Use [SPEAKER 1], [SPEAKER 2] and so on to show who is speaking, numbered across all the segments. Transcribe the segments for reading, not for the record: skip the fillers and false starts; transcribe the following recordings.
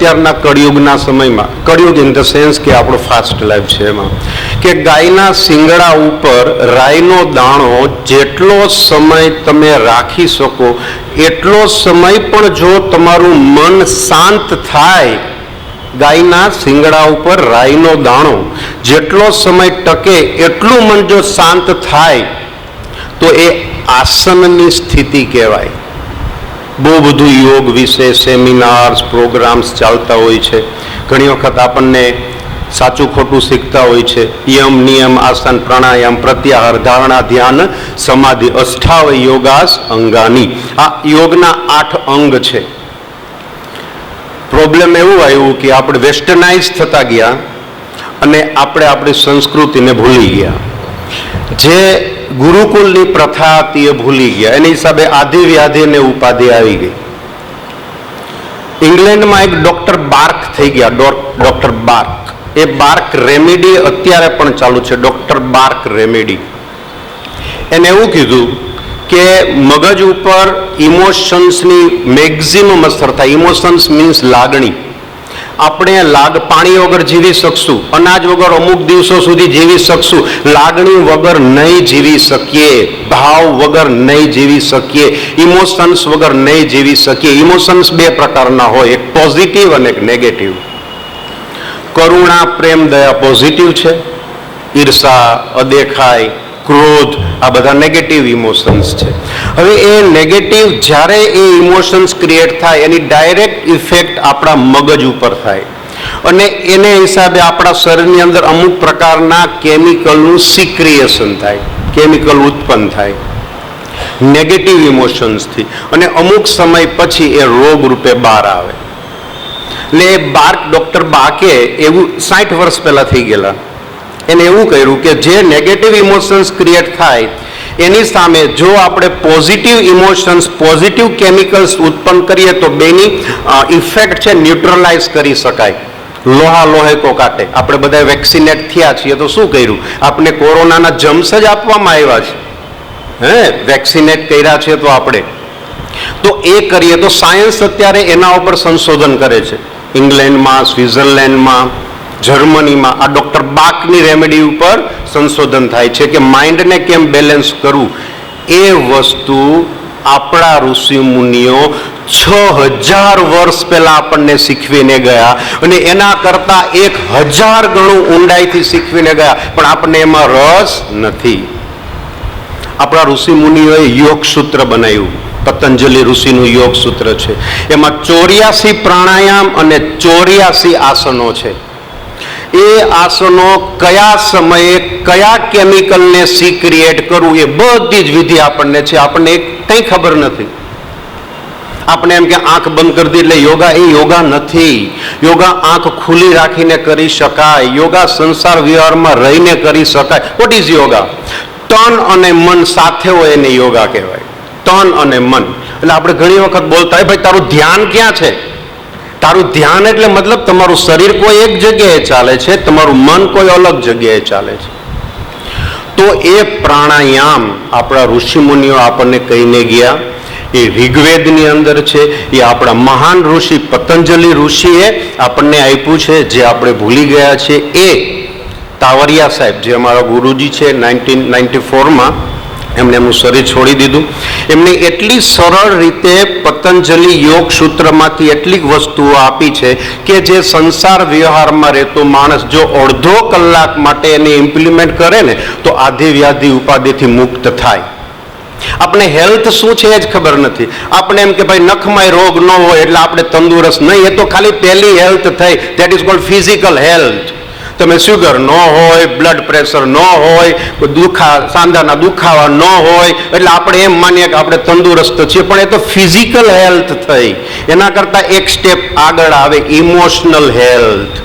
[SPEAKER 1] અત્યારના કળિયુગના સમયમાં, કળિયુગ in the sense કે આપણો ફાસ્ટ લાઈફ છે એમાં, કે ગાયના શિંગડા ઉપર રાઈનો દાણો જેટલો સમય તમે રાખી શકો એટલો સમય પણ જો તમારું મન શાંત થાય, ગાયના શિંગડા ઉપર રાઈનો દાણો જેટલો સમય ટકે એટલું મન જો શાંત થાય તો એ આસનની સ્થિતિ કહેવાય. બહુ બધું યોગ વિશે સેમિનાર્સ, પ્રોગ્રામ્સ ચાલતા હોય છે. ઘણી વખત આપણને સાચું ખોટું શીખતા હોય છે. યમ, નિયમ, આસન, પ્રાણાયામ, પ્રત્યાહાર, ધારણા, ધ્યાન, સમાધિ, અષ્ટાવ યોગાસ અંગાની. આ યોગના 8 અંગ છે. પ્રોબ્લેમ એવું આવ્યું કે આપણે વેસ્ટર્નાઇઝ થતા ગયા અને આપણે આપણી સંસ્કૃતિને ભૂલી ગયા. જે ગુરુકુલની પ્રથા હતી એ ભૂલી ગયા. એની હિસાબે આધિ વ્યાધિ અને ઉપાધિ આવી ગઈ. ઇંગ્લેન્ડમાં એક ડોક્ટર બાર્ક થઈ ગયા, ડોક્ટર બાર્ક. એ બાર્ક રેમેડી અત્યારે પણ ચાલુ છે, ડોક્ટર બાર્ક રેમેડી. એને એવું કીધું કે મગજ ઉપર ઇમોશન્સની મેક્ઝિમમ અસર થાય. ઇમોશન્સ મીન્સ લાગણી. આપણે પાણી વગર જીવી શકશું, અનાજ વગર અમુક દિવસો સુધી જીવી શકશું, લાગણી વગર નહીં જીવી શકીએ, ભાવ વગર નહીં જીવી શકીએ, ઇમોશન્સ વગર નહીં જીવી શકીએ. ઇમોશન્સ 2 પ્રકારના હોય, એક પોઝિટિવ અને એક નેગેટિવ. કરુણા, પ્રેમ, દયા પોઝિટિવ છે. ઈર્ષા, અદેખાઈ, ક્રોધ આ બધા નેગેટિવ ઇમોશન્સ છે. હવે એ નેગેટિવ જ્યારે એ ઇમોશન્સ ક્રિએટ થાય એની ડાયરેક્ટ ઇફેક્ટ આપણા મગજ ઉપર થાય અને એને હિસાબે આપણા શરીરની અંદર અમુક પ્રકારના કેમિકલનું સિક્રિએશન થાય, કેમિકલ ઉત્પન્ન થાય નેગેટિવ ઇમોશન્સથી, અને અમુક સમય પછી એ રોગ રૂપે બહાર આવે. એટલે એ ડોક્ટર બાકે એવું 60 વર્ષ પહેલા થઈ ગયેલા. એને એવું કહ્યું કે જે નેગેટિવ ઇમોશન્સ ક્રિએટ થાય એની સામે જો આપણે પોઝિટિવ ઇમોશન્સ, પોઝિટિવ કેમિકલ્સ ઉત્પન્ન કરીએ તો બેની ઇફેક્ટ છે ન્યુટ્રલાઇઝ કરી શકાય. લોહા લોહે કો કાટે. આપણે બધા વેક્સિનેટ થયા છીએ તો શું કર્યું? આપણે કોરોનાના જમ્સ જ આપવામાં આવ્યા છે, વેક્સિનેટ કર્યા છે તો આપણે તો એ કરીએ તો સાયન્સ અત્યારે એના ઉપર સંશોધન કરે છે. ઇંગ્લેન્ડમાં, સ્વિટ્ઝરલેન્ડમાં, જર્મનીમાં આ ડોક્ટર બાકની રેમેડી ઉપર સંશોધન થાય છે કે માઇન્ડને કેમ બેલેન્સ કરવું. એ વસ્તુ આપણા ઋષિ મુનિઓ 6000 વર્ષ પહેલા આપણને શીખવીને ગયા અને એના કરતા 1000 ગણું ઊંડાઈથી શીખવીને ગયા, પણ આપણને એમાં રસ નથી. આપણા ઋષિ મુનિઓએ યોગ સૂત્ર બનાવ્યું, પતંજલિ ઋષિનું યોગ સૂત્ર છે. એમાં 84 પ્રાણાયામ અને 84 આસનો છે. એ આસનો કયા સમયે કયા કેમિકલને સિક્રિએટ કરવું એ બધી જ વિધિ આપણને છે. આપણને કંઈ ખબર નથી. આપણે એમ કે આંખ બંધ કરી દી એટલે યોગા, એ યોગા નથી. યોગા આંખ ખુલ્લી રાખીને કરી શકાય. યોગા સંસાર વ્યવહારમાં રહીને કરી શકાય. What is yoga? તન અને મન સાથે હોય એને યોગા કહેવાય. તન અને મન. એટલે આપણે ઘણી વખત બોલતા હોય ભાઈ તારું ધ્યાન ક્યાં છે? તારું ધ્યાન એટલે મતલબ તમારું શરીર કોઈ એક જગ્યાએ ચાલે છે, તમારું મન કોઈ અલગ જગ્યાએ ચાલે છે. તો એ પ્રાણાયામ આપણા ઋષિ મુનિઓ આપણને કહીને ગયા. એ ઋગ્વેદની અંદર છે. એ આપણા મહાન ઋષિ પતંજલિ ઋષિએ આપણને આપ્યું છે, જે આપણે ભૂલી ગયા છે. એ તાવરિયા સાહેબ જે અમારા ગુરુજી છે 1994માં એમણે એમનું શરીર છોડી દીધું. એમને એટલી સરળ રીતે પતંજલિ યોગ સૂત્રમાંથી એટલી વસ્તુઓ આપી છે કે જે સંસાર વ્યવહારમાં રહેતો માણસ જો અડધો કલાક માટે એને ઇમ્પ્લિમેન્ટ કરે ને તો આધિ વ્યાધિ ઉપાધિથી મુક્ત થાય. આપણે હેલ્થ શું છે એ જ ખબર નથી. આપણે એમ કે ભાઈ નખમાં રોગ ન હોય એટલે આપણે તંદુરસ્ત નહીં. એ તો ખાલી પહેલી હેલ્થ થઈ, that is called physical health. તમે શુગર ન હોય, બ્લડ પ્રેશર ન હોય, સાંધાના દુખાવા ન હોય એટલે આપણે એમ માનીએ કે આપણે તંદુરસ્ત છીએ, પણ એ તો ફિઝિકલ હેલ્થ થઈ. એના કરતાં એક સ્ટેપ આગળ આવે ઇમોશનલ હેલ્થ.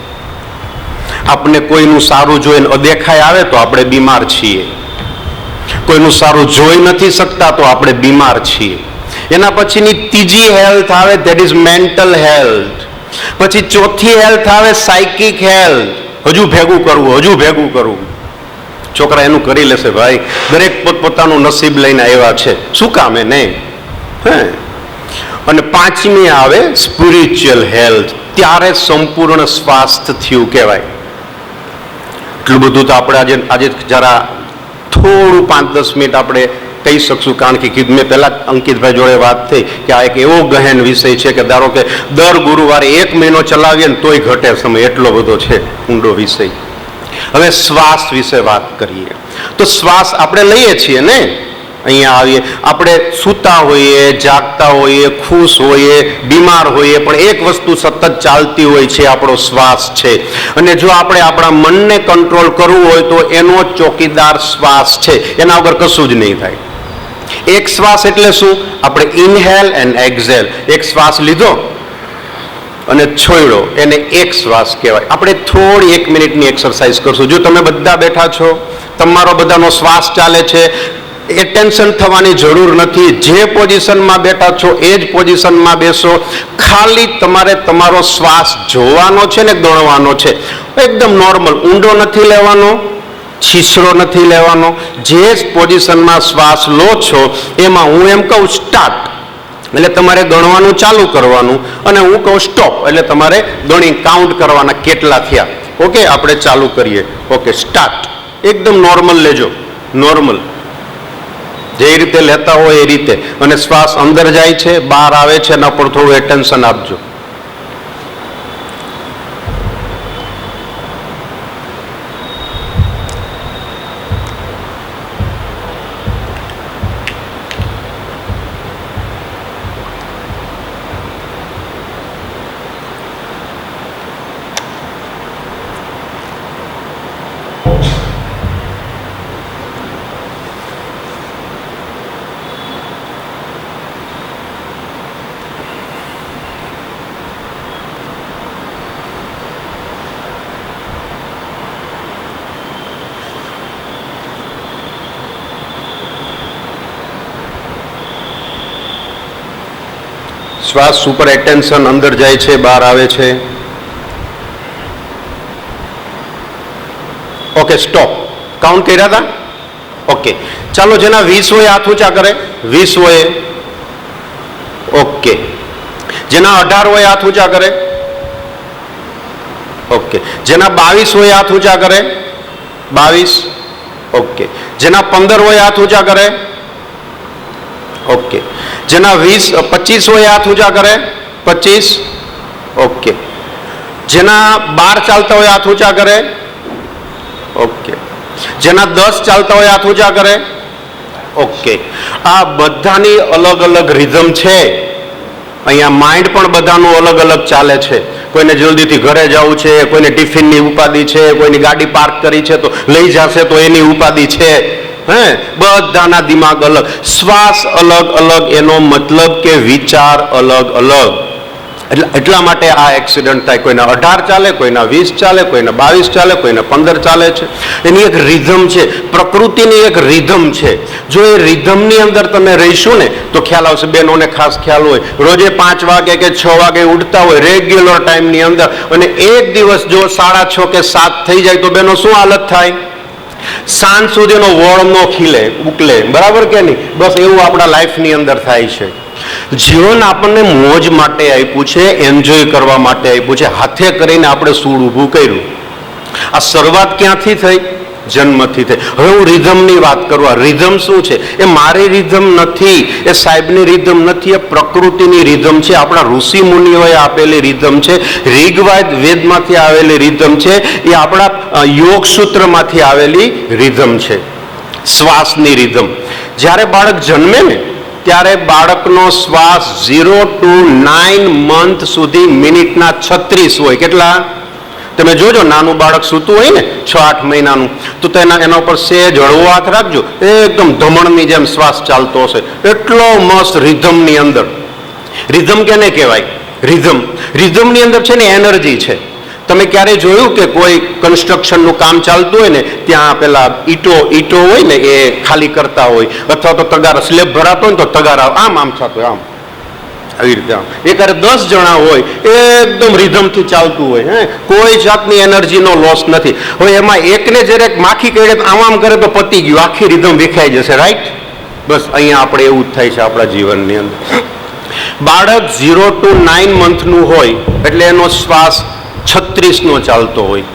[SPEAKER 1] આપણે કોઈનું સારું જોઈને અદેખાઈ આવે તો આપણે બીમાર છીએ. કોઈનું સારું જોઈ નથી શકતા તો આપણે બીમાર છીએ. એના પછીની ત્રીજી હેલ્થ આવે, ધેટ ઇઝ મેન્ટલ હેલ્થ. પછી ચોથી હેલ્થ આવે સાયકિક હેલ્થ. હજુ ભેગું કરવું. છોકરા એનું કરી લેશે ભાઈ, દરેક પોતપોતાનું નસીબ લઈને આવ્યા છે, શું કામ એ નહીં. અને પાંચમી આવે સ્પિરિચ્યુઅલ હેલ્થ. ત્યારે સંપૂર્ણ સ્વાસ્થ્ય થયું કહેવાય. એટલું બધું તો આપણે આજે જરા થોડું 5-10 મિનિટ આપણે કહી શકશું, કારણ કે મેં પહેલા અંકિતભાઈ જોડે વાત થઈ કે આ એક એવો ગહેન વિષય છે કે ધારો કે દર ગુરુવારે 1 મહિનો ચલાવીએ ને તોય ઘટે સમય, એટલો બધો છે ઊંડો વિષય. હવે શ્વાસ વિશે વાત કરીએ તો શ્વાસ આપણે લઈએ છીએ ને, અહીંયા આવીએ આપણે સૂતા હોઈએ, જાગતા હોઈએ, ખુશ હોઈએ, બીમાર હોઈએ, પણ એક વસ્તુ સતત ચાલતી હોય છે, આપણો શ્વાસ છે. અને જો આપણે આપણા મનને કંટ્રોલ કરવું હોય તો એનો ચોકીદાર શ્વાસ છે, એના વગર કશું જ નહીં થાય. એક શ્વાસ એટલે શું? આપણે ઇનહેલ એન્ડ એક્ઝેલ, એક શ્વાસ લીધો અને છોડ્યો, એને એક શ્વાસ કહેવાય. આપણે થોડી 1 મિનિટની એક્સરસાઇઝ કરશું. જો તમે બધા બેઠા છો, તમારો બધાનો શ્વાસ ચાલે છે, એ ટેન્શન થવાની જરૂર નથી. જે પોઝિશનમાં બેઠા છો એ જ પોઝિશનમાં બેસો. ખાલી તમારે તમારો શ્વાસ જોવાનો છે ને ગણવાનો છે. એકદમ નોર્મલ, ઊંડો નથી લેવાનો, છીછરો નથી લેવાનો. જે પોઝિશનમાં શ્વાસ લો છો એમાં હું એમ કહું સ્ટાર્ટ એટલે તમારે ગણવાનું ચાલુ કરવાનું, અને હું કહું સ્ટોપ એટલે તમારે ગણી કાઉન્ટ કરવાના કેટલા થયા. ઓકે, આપણે ચાલુ કરીએ. Okay, start. એકદમ નોર્મલ લેજો, નોર્મલ જે રીતે લેતા હોય એ રીતે. અને શ્વાસ અંદર જાય છે, બહાર આવે છે, એના પર થોડું એટેન્શન આપજો. શ્વાસ ઉપર એટેન્શન, અંદર જાય છે, બહાર આવે છે. Okay, stop. કાઉન્ટ કર્યા હતા? ઓકે, ચાલો જેના 20 હોય હાથ ઊંચા કરે. 20 હોય. ઓકે, જેના 18 હોય હાથ ઊંચા કરે. ઓકે, જેના 22 હોય હાથ ઊંચા કરે. 22. ઓકે, જેના 15 હોય હાથ ઊંચા કરે. ઓકે, જેના 25 હોય હાથ ઊંચા કરે. 25. ઓકે, જેના 12 ચાલતા હોય હાથ ઊંચા કરે. ઓકે, જેના 10 ચાલતા હોય હાથ ઊંચા કરે. ઓકે, આ બધાની અલગ અલગ રિધમ છે. અહીંયા માઇન્ડ પણ બધાનું અલગ અલગ ચાલે છે. કોઈને જલ્દીથી ઘરે જવું છે, કોઈને ટિફિનની ઉપાધિ છે, કોઈની ગાડી પાર્ક કરી છે તો લઈ જશે તો એની ઉપાધિ છે. બધાના દિમાગ અલગ, શ્વાસ અલગ અલગ, એનો મતલબ કે વિચાર અલગ અલગ. એટલા માટે આ એક્સિડન્ટ થાય. કોઈના 18 ચાલે, કોઈના 20 ચાલે, કોઈના 22 ચાલે, કોઈના 15 ચાલે છે. એની એક રિધમ છે, પ્રકૃતિની એક રિધમ છે. જો એ રિધમની અંદર તમે રહીશું ને તો ખ્યાલ આવશે. બહેનોને ખાસ ખ્યાલ હોય, રોજે 5 વાગે કે 6 વાગે ઉઠતા હોય રેગ્યુલર ટાઈમની અંદર, અને એક દિવસ જો 6:30 કે 7 થઈ જાય તો બહેનો શું હાલત થાય? સાંજ સુધીનો વોળ નો ખીલે, ઉકલે, બરાબર કે નહીં? બસ એવું આપણા લાઈફની અંદર થાય છે. જીવન આપણને મોજ માટે આપ્યું છે, એન્જોય કરવા માટે આપ્યું છે. હાથે કરીને આપણે સૂળ ઊભું કર્યું. આ શરૂઆત ક્યાંથી થઈ? જન્મથી થઈ. હવે હું રિધમની વાત કરું. આ રિધમ શું છે? એ મારી રિધમ નથી, એ સાહેબની રિધમ નથી, એ પ્રકૃતિની રિધમ છે. આપણા ઋષિ મુનિઓએ આપેલી રિધમ છે. ઋગ્વેદ વેદમાંથી આવેલી રિધમ છે. એ આપણા યોગ સૂત્રમાંથી આવેલી રિધમ છે. શ્વાસની રિધમ. જ્યારે બાળક જન્મે ને ત્યારે બાળકનો શ્વાસ 0 to 9 મંથ સુધી મિનિટના 36 હોય. કેટલા? તમે જોજો, નાનું બાળક સૂતું હોય ને 6-8 મહિનાનું, તો એના ઉપર સેજ હળવો હાથ રાખજો, એકદમ ધમણની જેમ શ્વાસ ચાલતો હશે. એટલો મસ્ત રિધમની અંદર. રિધમ કેને કહેવાય? રિધમની અંદર છે ને એનર્જી છે. તમે ક્યારે જોયું કે કોઈ કન્સ્ટ્રક્શનનું કામ ચાલતું હોય ને ત્યાં પેલા ઈટો હોય ને એ ખાલી કરતા હોય, અથવા તો તગારા સ્લેબ ભરાતો હોય ને તો તગારા આમ થતો હોય, આમ આવી રીતે આમ. એકારે 10 જણા હોય, એકદમ રિધમથી ચાલતું હોય. કોઈ જાતની એનર્જીનો લોસ નથી. હવે એમાં એકને જ્યારે માખી કરે આમ કરે તો પતી ગયું, આખી રિધમ વિખાઈ જશે. રાઈટ? બસ અહીંયા આપણે એવું જ થાય છે આપણા જીવનની અંદર. બાળક 0 to 9 મંથનું હોય એટલે એનો શ્વાસ 36નો ચાલતો હોય.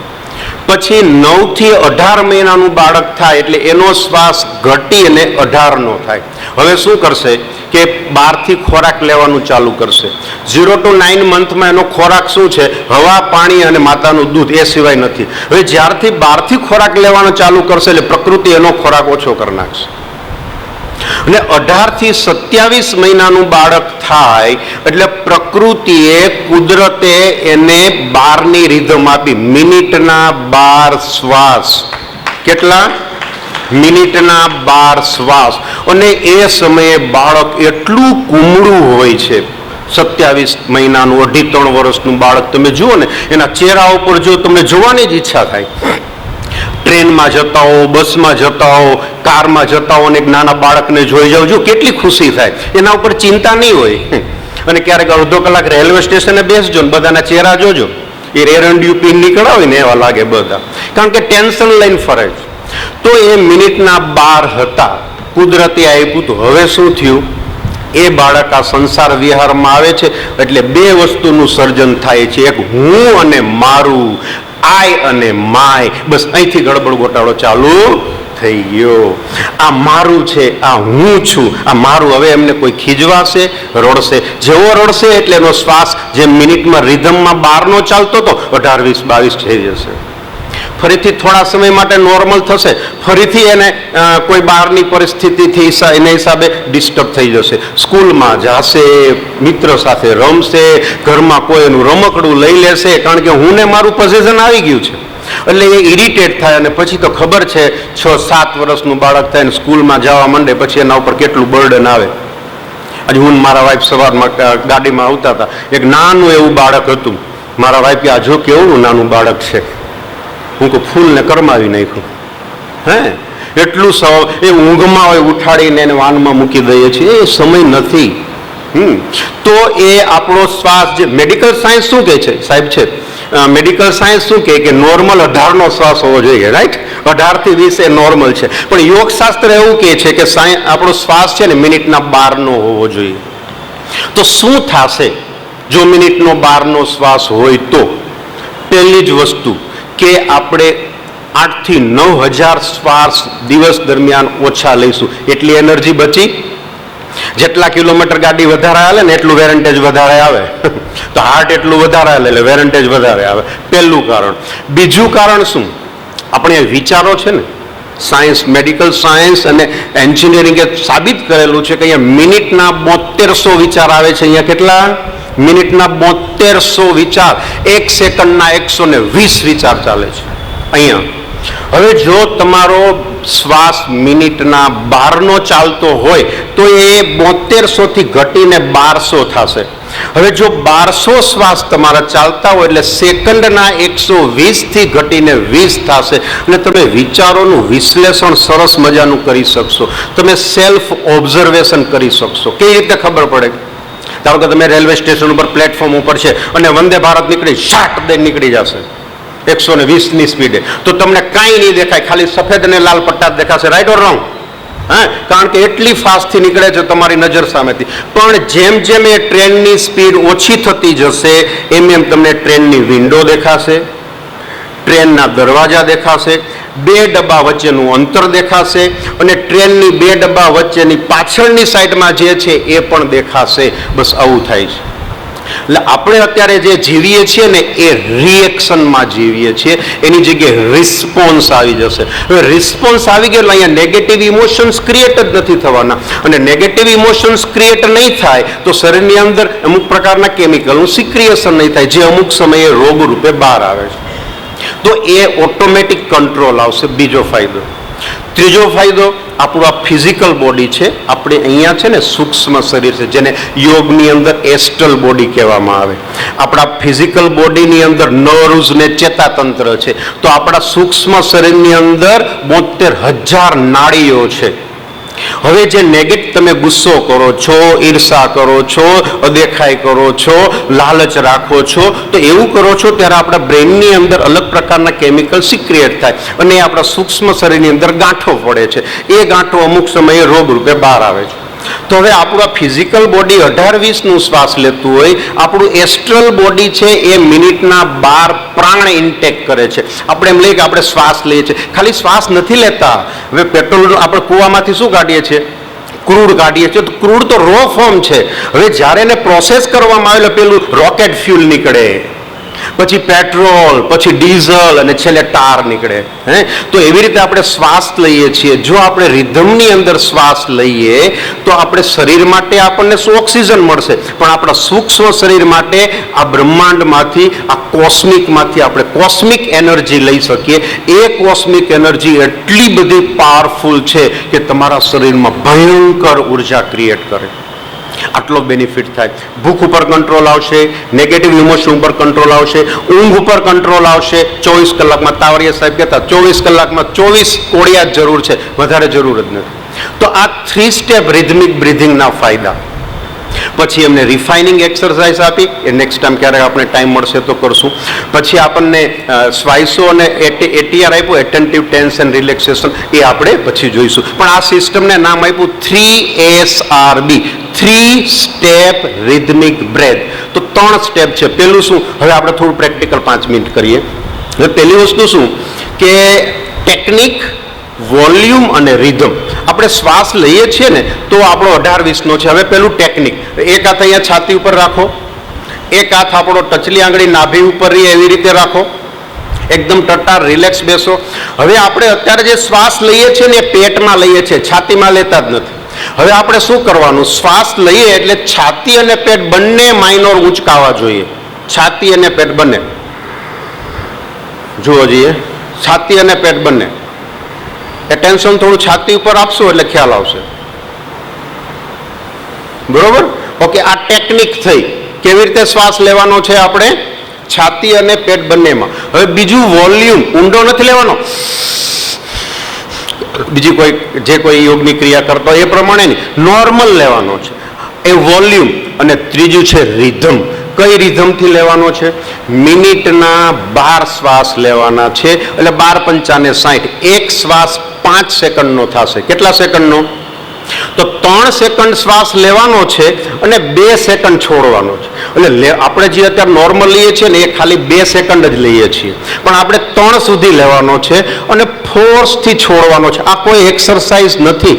[SPEAKER 1] પછી 9 થી 18 મહિનાનું બાળક થાય એટલે એનો શ્વાસ ઘટી અને 18નો થાય. હવે શું કરશે કે 12થી ખોરાક લેવાનું ચાલુ કરશે. 0 to 9 મંથમાં એનો ખોરાક શું છે? હવા, પાણી અને માતાનું દૂધ, એ સિવાય નથી. હવે જ્યારથી 12થી ખોરાક લેવાનું ચાલુ કરશે એટલે પ્રકૃતિ એનો ખોરાક ઓછો કરી નાખશે. અને 18 થી 27 મહિનાનું બાળક થાય એટલે પ્રકૃતિએ, કુદરતે એને 12ની રીધમ આપી. મિનિટના 12 શ્વાસ. કેટલા? મિનિટના 12 શ્વાસ. અને એ સમયે બાળક એટલું કુમળું હોય છે. 27 મહિનાનું, 2.5-3 વર્ષનું બાળક તમે જુઓ ને, એના ચહેરા ઉપર જો તમને જોવાની જ ઈચ્છા થાય. ટ્રેનમાં જતા હો, બસમાં જતા હો, કારમાં જતા હો, અને એક નાના બાળકને જોઈ જાવ, જો કેટલી ખુશી થાય. એના ઉપર ચિંતા નહીં હોય. અને ક્યારેક અડધો કલાક રેલવે સ્ટેશને બેસજો ને બધાના ચહેરા જોજો, એ એરંડિયું પીને નીકળ્યા હોય ને એવા લાગે બધા, કારણ કે ટેન્શન લઈને ફરે છે. તો એ મિનિટના 12 હતા, કુદરતે આપ્યું. તો હવે શું થયું? એ બાળક આ સંસાર વિહારમાં આવે છે એટલે બે વસ્તુનું સર્જન થાય છે, એક હું અને મારું, આય અને માય. બસ અહીંથી ગડબડ ગોટાળો ચાલુ થઈ ગયો. આ મારું છે, આ હું છું, આ મારું. હવે એમને કોઈ ખીજવાશે, રડશે. જેવો રડશે એટલે એનો શ્વાસ જે મિનિટમાં રિધમમાં 12નો ચાલતો હતો 18, 20, 22 થઈ જશે. ફરીથી થોડા સમય માટે નોર્મલ થશે, ફરીથી એને કોઈ બહારની પરિસ્થિતિથી એના હિસાબે ડિસ્ટર્બ થઈ જશે. સ્કૂલમાં જશે, મિત્ર સાથે રમશે, ઘરમાં કોઈ એનું રમકડું લઈ લેશે, કારણ કે હું ને મારું પોઝિશન આવી ગયું છે. એટલે એ ઇરિટેટ થાય. અને પછી તો ખબર છે 6-7 વર્ષનું બાળક થાય ને સ્કૂલમાં જવા માંડે પછી એના ઉપર કેટલું બર્ડન આવે. આજે હું મારા વાઈફ સવારમાં ગાડીમાં આવતા હતા, એક નાનું એવું બાળક હતું. મારા વાઈફ આ જો કેવું નાનું બાળક છે. હું કહું ફૂલને કરમાવી નાખ્યું. હે એટલું એ ઊંઘમાં હોય ઉઠાડીને એને વાનમાં મૂકી દઈએ છીએ, એ સમય નથી. તો એ આપણો શ્વાસ, જે મેડિકલ સાયન્સ શું કહે છે સાહેબ, છે મેડિકલ સાયન્સ શું કહે કે નોર્મલ 18નો શ્વાસ હોવો જોઈએ, રાઈટ? 18 થી 20 એ નોર્મલ છે. પણ યોગશાસ્ત્ર એવું કહે છે કે આપણો શ્વાસ છે ને મિનિટના 12નો હોવો જોઈએ. તો શું થશે જો મિનિટનો 12નો શ્વાસ હોય? તો પહેલી જ વસ્તુ કે આપણે 8 થી 9,000 શ્વાસ દિવસ દરમિયાન ઓછા લઈશું. એટલી એનર્જી બચી. જેટલા કિલોમીટર ગાડી વધારે હાલે ને એટલું વેરન્ટેજ વધારે આવે. તો હાર્ટ એટલું વધારે હાલે એટલે વેરન્ટેજ વધારે આવે. પહેલું કારણ. બીજું કારણ શું? આપણે વિચારો છે ને, સાયન્સ, મેડિકલ સાયન્સ અને એન્જિનિયરિંગે સાબિત કરેલું છે કે અહીંયા મિનિટના 7200 વિચાર આવે છે. અહીંયા કેટલા? મિનિટના 7200 વિચાર. 1 સેકન્ડના 120 વિચાર ચાલે છે અહીંયા. હવે જો તમારો શ્વાસ મિનિટના 12નો ચાલતો હોય તો એ 7200 થી ઘટીને 1200 થશે. હવે જો 1200 શ્વાસ તમારા ચાલતા હોય એટલે સેકન્ડના 120 થી ઘટીને 20 થશે. અને તમે વિચારોનું વિશ્લેષણ સરસ મજાનું કરી શકશો. તમે સેલ્ફ ઓબ્ઝર્વેશન કરી શકશો. કેવી રીતે ખબર પડે? ધારો કે તમે રેલવે સ્ટેશન ઉપર પ્લેટફોર્મ ઉપર છે અને વંદે ભારત નીકળી, શાટ દઈને નીકળી જશે 120ની સ્પીડે, તો તમને કાંઈ નહીં દેખાય, ખાલી સફેદ અને લાલ પટ્ટા જ દેખાશે. Right or wrong? હા, કારણ કે એટલી ફાસ્ટથી નીકળે છે તમારી નજર સામેથી. પણ જેમ જેમ એ ટ્રેનની સ્પીડ ઓછી થતી જશે એમ એમ તમને ટ્રેનની વિન્ડો દેખાશે, ટ્રેનના દરવાજા દેખાશે, 2 ડબ્બા વચ્ચેનું અંતર દેખાશે, અને ટ્રેનની 2 ડબ્બા વચ્ચેની પાછળની સાઈડમાં જે છે એ પણ દેખાશે. બસ આવું થાય છે. એટલે આપણે અત્યારે જે જીવીએ છીએ ને એ રિએક્શનમાં જીવીએ છીએ, એની જગ્યાએ રિસ્પોન્સ આવી જશે. હવે રિસ્પોન્સ આવી ગયો એટલે અહીંયા નેગેટિવ ઇમોશન્સ ક્રિએટ જ નથી થવાના. અને નેગેટિવ ઇમોશન્સ ક્રિએટ નહીં થાય તો શરીરની અંદર અમુક પ્રકારના કેમિકલનું સિક્રિએશન નહીં થાય, જે અમુક સમયે રોગ રૂપે બહાર આવે છે. તો એ ઓટોમેટિક કંટ્રોલ આવશે. બીજો ફાયદો. ત્રીજો ફાયદો, આપણું આ ફિઝિકલ બોડી છે, આપણે અહીંયા છે ને સૂક્ષ્મ શરીર છે, જેને યોગની અંદર એસ્ટ્રલ બોડી કહેવામાં આવે. આપણા ફિઝિકલ બોડીની અંદર નર્વ્સ ને ચેતાતંત્ર છે. તો આપણા સૂક્ષ્મ શરીરની અંદર 72,000 નાડીઓ છે. હવે જે નેગેટિવ, તમે ગુસ્સો કરો છો, ઈર્ષા કરો છો, અદેખાઈ કરો છો, લાલચ રાખો છો, તો એવું કરો છો ત્યારે આપણા બ્રેનની અંદર અલગ પ્રકારના કેમિકલ સિક્રિએટ થાય અને આપણા સૂક્ષ્મ શરીરની અંદર ગાંઠો પડે છે. એ ગાંઠો અમુક સમયે રોગ રૂપે બહાર આવે છે. તો હવે આપણું આ ફિઝિકલ બોડી 18-20નું શ્વાસ લેતું હોય, આપણું એસ્ટ્રલ બોડી છે એ મિનિટના 12 પ્રાણ ઇન્ટેક કરે છે. આપણે એમ લઈએ કે આપણે શ્વાસ લઈએ છીએ, ખાલી શ્વાસ નથી લેતા. હવે પેટ્રોલ આપણે કૂવામાંથી શું કાઢીએ છીએ? ક્રૂડ કાઢીએ છીએ. તો ક્રૂડ તો રો ફોર્મ છે. હવે જ્યારે એને પ્રોસેસ કરવામાં આવે પેલું રોકેટ ફ્યુલ નીકળે, પછી પેટ્રોલ, પછી ડીઝલ અને છેલ્લે ટાર નીકળે. તો એવી રીતે આપણે શ્વાસ લઈએ છીએ. જો આપણે રિધમની અંદર શ્વાસ લઈએ તો આપણે શરીર માટે આપણને શું ઓક્સિજન મળશે, પણ આપણા સૂક્ષ્મ શરીર માટે આ બ્રહ્માંડમાંથી, આ કોસ્મિકમાંથી આપણે કોસ્મિક એનર્જી લઈ શકીએ. એ કોસ્મિક એનર્જી એટલી બધી પાવરફુલ છે કે તમારા શરીરમાં ભયંકર ઉર્જા ક્રિએટ કરે. આટલો બેનિફિટ થાય. ભૂખ ઉપર કંટ્રોલ આવશે, નેગેટિવ ઇમોશન ઉપર કંટ્રોલ આવશે, ઊંઘ ઉપર કંટ્રોલ આવશે. 24 કલાકમાં, તાવરિયા સાહેબ કહેતા 24 કલાકમાં 24 કોળિયા જ જરૂર છે, વધારે જરૂર જ નથી. તો આ 3 સ્ટેપ રિધમિક બ્રિધિંગના ફાયદા. પછી એમને રિફાઇનિંગ એક્સરસાઇઝ આપી, એ નેક્સ્ટ ટાઈમ ક્યારેક આપણે ટાઈમ મળશે તો કરશું. પછી આપણને સ્વાઇસો અને એટીઆર આપ્યું, એટેન્ટિવ ટેન્શન રિલેક્સેશન, એ આપણે પછી જોઈશું. પણ આ સિસ્ટમને નામ આપ્યું 3SRB, 3 સ્ટેપ રિધમિક બ્રેથ. તો 3 સ્ટેપ છે. પેલું શું, હવે આપણે થોડું પ્રેક્ટિકલ 5 મિનિટ કરીએ. હવે પહેલી વસ્તુ શું કે ટેકનિક, વોલ્યુમ અને રિધમ. આપણે શ્વાસ લઈએ છીએ ને તો આપણો 18-20નો છે. હવે પેલું ટેકનિક, એક હાથ અહીંયા છાતી ઉપર રાખો, એક હાથ આપણો ટચલી આંગળી નાભી ઉપર રહી એવી રીતે રાખો, એકદમ ટટ્ટાર રિલેક્સ બેસો. હવે આપણે અત્યારે જે શ્વાસ લઈએ છીએ ને એ પેટમાં લઈએ છીએ, છાતીમાં લેતા જ નથી. હવે આપણે શું કરવાનું, શ્વાસ લઈએ એટલે છાતી અને પેટ બંને માઇનોર ઊંચકાવા જોઈએ. છાતી અને પેટ બંને, જુઓ જઈએ, છાતી અને પેટ બંને. એટેન્શન થોડું છાતી ઉપર આપશો એટલે ખ્યાલ આવશે. બરોબર? ઓકે, આ ટેકનિક થઈ. કેવી રીતે શ્વાસ લેવાનો છે આપણે? છાતી અને પેટ બંનેમાં. હવે બીજું વોલ્યુમ, ઊંડો નથી લેવાનો. બીજી કોઈ જે કોઈ યોગની ક્રિયા કરતો એ પ્રમાણે નહીં, નોર્મલ લેવાનો છે એ વોલ્યુમ. અને ત્રીજું છે રિધમ. કઈ રિધમથી લેવાનો છે? મિનિટના 12 શ્વાસ લેવાના છે. એટલે 12 પંચાને 60. એક શ્વાસ 5 સેકન્ડનો થશે. કેટલા સેકન્ડનો? તો 3 સેકન્ડ શ્વાસ લેવાનો છે અને 2 સેકન્ડ છોડવાનો છે. એટલે આપણે જે અત્યારે નોર્મલ લઈએ છીએ ને એ ખાલી 2 સેકન્ડ જ લઈએ છીએ, પણ આપણે 3 સુધી લેવાનો છે અને ફોર્સથી છોડવાનો છે. આ કોઈ એક્સરસાઇઝ નથી,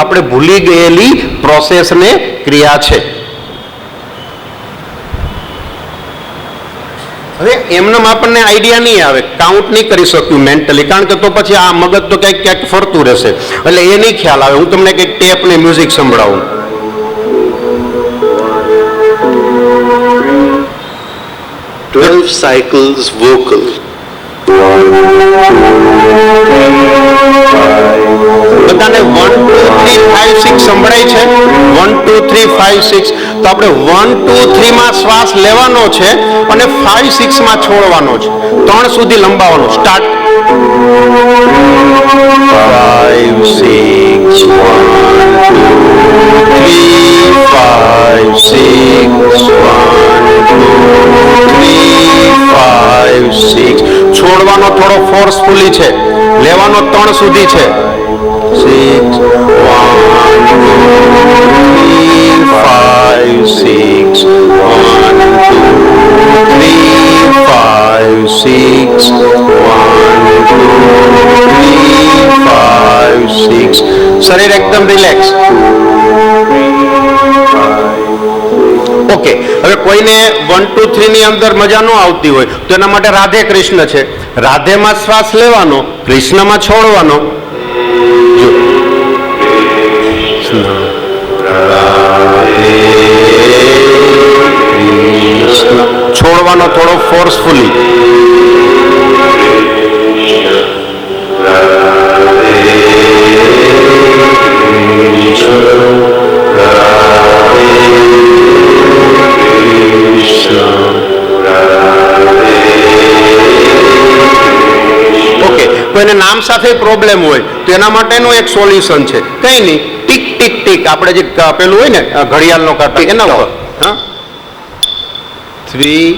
[SPEAKER 1] આપણે ભૂલી ગયેલી પ્રોસેસને ક્રિયા છે. હવે એમને આપણને આઈડિયા નહીં આવે, કાઉન્ટ નહીં કરી શક્યું મેન્ટલી, કારણ કે તો પછી આ મગજ તો ક્યાંક ક્યાંક ફરતું રહેશે, એટલે એ નહીં ખ્યાલ આવે. હું તમને કંઈક ટેપ ને મ્યુઝિક સંભળાવું.
[SPEAKER 2] cycles vocal.
[SPEAKER 1] બધાને 1 2 3 5 6 સંભળાય છે? 1 2 3 5 6. તો આપણે 1 2 3 માં શ્વાસ લેવાનો છે અને 5 6 માં છોડવાનો છે. 3 સુધી લંબાવવાનો. સ્ટાર્ટ. 5 6 1 2 3 5 6 1 2 3 5 6. છોડવાનો થોડો ફોર્સફુલી છે, લેવાનો 3 સુધી છે. 6 1 2 3 5 6 1 2 3 5 6 1 2 3 5 6. શરીર એકદમ રિલેક્સ. ઓકે, હવે કોઈને 1 2 3 ની અંદર મજા ન આવતી હોય તો એના માટે રાધે કૃષ્ણ છે. રાધેમાં શ્વાસ લેવાનો, કૃષ્ણમાં છોડવાનો. છોડવાનો થોડો ફોર્સફુલી. ઓકે, કોઈને નામ સાથે પ્રોબ્લેમ હોય તો એના માટેનું એક સોલ્યુશન છે. કઈ નહીં, ટીક ટીક ટીક, આપણે જે પેલું હોય ને ઘડિયાળનો કાંટો, એના ઉપર 3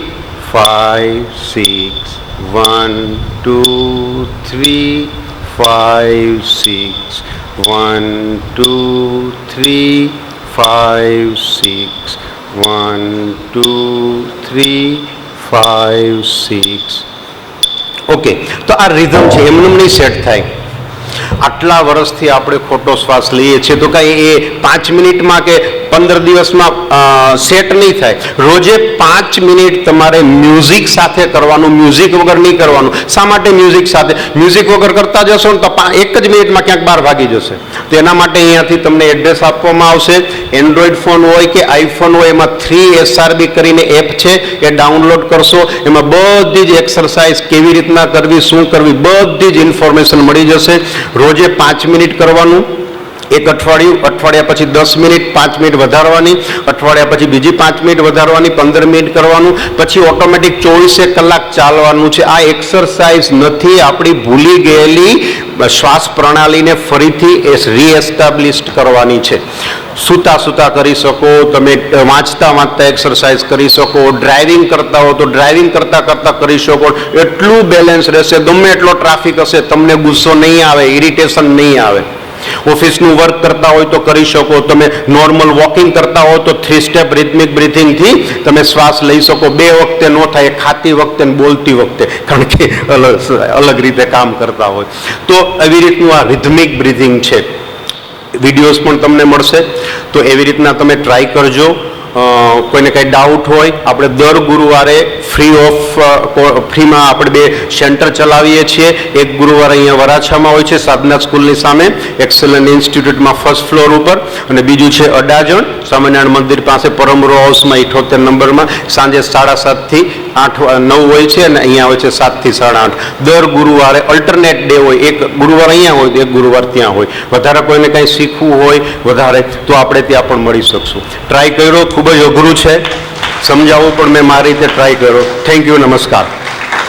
[SPEAKER 1] 5 6 1 2 3 5 6 1 2 3 5 6 1 2 3 5 6 ઓકે. તો આ રિધમ છે, એમને નહીં સેટ થાય. આટલા વર્ષથી આપણે ખોટો શ્વાસ લઈએ છીએ તો કાંઈ એ 5 મિનિટમાં કે 15 દિવસમાં સેટ નહીં થાય. રોજે 5 મિનિટ તમારે મ્યુઝિક સાથે કરવાનું, મ્યુઝિક વગર નહીં કરવાનું. શા માટે મ્યુઝિક સાથે? મ્યુઝિક વગર કરતા જશો ને તો 1 જ મિનિટમાં ક્યાંક બહાર ભાગી જશે. તો એના માટે અહીંયાથી તમને એડ્રેસ આપવામાં આવશે. એન્ડ્રોઈડ ફોન હોય કે આઈફોન હોય, એમાં 3SRB કરીને એપ છે, એ ડાઉનલોડ કરશો. એમાં બધી જ એક્સરસાઇઝ કેવી રીતના કરવી, શું કરવી, બધી જ ઇન્ફોર્મેશન મળી જશે. રોજે 5 મિનિટ કરવાનું, એક અઠવાડિયું, અઠવાડિયા પછી 10 મિનિટ, 5 મિનિટ વધારવાની, અઠવાડિયા પછી બીજી 5 મિનિટ વધારવાની, 15 મિનિટ કરવાનું, પછી ઓટોમેટિક 24 કલાક ચાલવાનું છે. આ એક્સરસાઇઝ નથી, આપણી ભૂલી ગયેલી શ્વાસ પ્રણાલીને ફરીથી રીએસ્ટાબ્લિશ કરવાની છે. સૂતા સૂતા કરી શકો, તમે વાંચતા વાંચતા એક્સરસાઇઝ કરી શકો, ડ્રાઇવિંગ કરતા હો તો ડ્રાઇવિંગ કરતા કરતા કરી શકો. એટલું બેલેન્સ રહેશે. ગમે એટલો ટ્રાફિક હશે, તમને ગુસ્સો નહીં આવે, ઇરિટેશન નહીં આવે. ઓફિસનું વર્ક કરતા હોય તો કરી શકો. તમે નોર્મલ વોકિંગ કરતા હો તો 3 સ્ટેપ રિધમિક બ્રીથિંગથી તમે શ્વાસ લઈ શકો. 2 વખતે ન થાય, ખાતી વખતે ને બોલતી વખતે, કારણ કે અલગ રીતે કામ કરતા હોય. તો એવી રીતનું આ રિધમિક બ્રીથિંગ છે. વિડીયોઝ પણ તમને મળશે, તો એવી રીતના તમે ટ્રાય કરજો. કોઈને કંઈ ડાઉટ હોય, આપણે દર ગુરુવારે ફ્રીમાં આપણે 2 સેન્ટર ચલાવીએ છીએ. એક ગુરુવાર અહીંયા વરાછામાં હોય છે, સાધના સ્કૂલની સામે, એક્સેલન્ટ ઇન્સ્ટિટ્યૂટમાં 1st ફ્લોર ઉપર, અને બીજું છે અડાજણ સ્વામિનારાયણ મંદિર પાસે પરમરો હાઉસમાં 78 નંબરમાં. સાંજે 7:30 થી 9 હોય છે, અને અહીંયા હોય છે 7 થી 8:30. દર ગુરુવારે અલ્ટરનેટ ડે હોય, એક ગુરુવાર અહીંયા હોય તો એક ગુરુવાર ત્યાં હોય. વધારે કોઈને કંઈ શીખવું હોય વધારે તો આપણે ત્યાં પણ મળી શકશું. ટ્રાય કર્યો, ખૂબ જ અઘરું છે સમજાવવું, પણ મેં મારી રીતે ટ્રાય કર્યો. થેન્ક યુ, નમસ્કાર.